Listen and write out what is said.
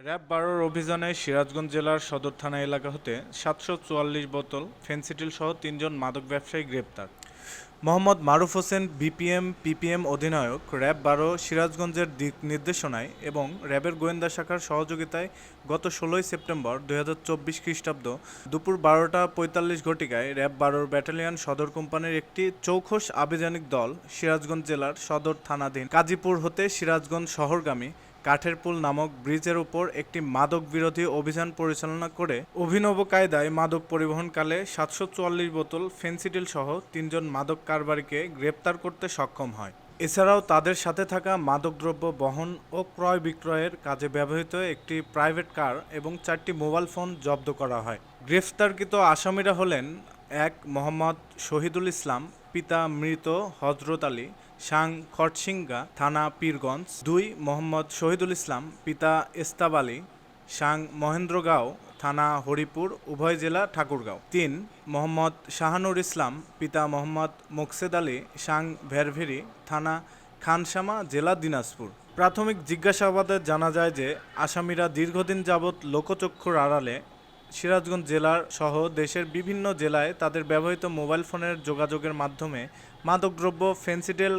RAB ১২-র অভিযানে সিরাজগঞ্জ জেলার সদর থানা এলাকা হতে ৭৪৪ বোতল ফেনসিডিলসহ ৩ জন মাদক ব্যবসায়ী গ্রেপ্তার। মোহাম্মদ মারুফ হোসেন পিপিএম অধিনায়ক র্যাব ১২ সিরাজগঞ্জের দিক নির্দেশনায় এবং র্যাবের গোয়েন্দা শাখার সহযোগিতায় গত ১৬ সেপ্টেম্বর ২০২৪ খ্রিস্টাব্দ দুপুর ১২টা ৪৫ ঘটিকায় র্যাব ১২ ব্যাটালিয়ন সদর কোম্পানির একটি চৌখস আভিযানিক দল সিরাজগঞ্জ জেলার সদর থানাধীন কাজীপুর হতে সিরাজগঞ্জ শহরগামী কাঠের পুল নামক ব্রিজের উপর একটি মাদক বিরোধী অভিযান পরিচালনা করে অভিনব কায়দায় মাদক পরিবহনকালে ৭৪৪ বোতল ফেনসিডিল সহ ৩ জন মাদক কারবারিকে গ্রেপ্তার করতে সক্ষম হয়। এছাড়াও তাদের সাথে থাকা মাদকদ্রব্য বহন ও ক্রয় বিক্রয়ের কাজে ব্যবহৃত একটি প্রাইভেট কার এবং ৪টি মোবাইল ফোন জব্দ করা হয়। গ্রেফতারকৃত আসামিরা হলেন: ১. মোহাম্মদ শহীদুল ইসলাম, পিতা মৃত হযরত আলী, সাং খটসিংগা, থানা পীরগঞ্জ। ২. মোহাম্মদ শহীদুল ইসলাম, পিতা এস্তাব আলী, সাং মহেন্দ্রগাঁও, থানা হরিপুর, উভয় জেলা ঠাকুরগাঁও। ৩. মোহাম্মদ শাহানুর ইসলাম, পিতা মোহাম্মদ মোকসেদ আলী, সাং ভেরভেরি, থানা খানসামা, জেলা দিনাজপুর। প্রাথমিক জিজ্ঞাসাবাদে জানা যায় যে আসামিরা দীর্ঘদিন যাবৎ লোকচক্ষুর আড়ালে সিরাজগঞ্জ জেলার সহ দেশের বিভিন্ন জেলায় তাদের ব্যবহৃত মোবাইল ফোনের যোগাযোগের মাধ্যমে মাদকদ্রব্য ফেনসিডিল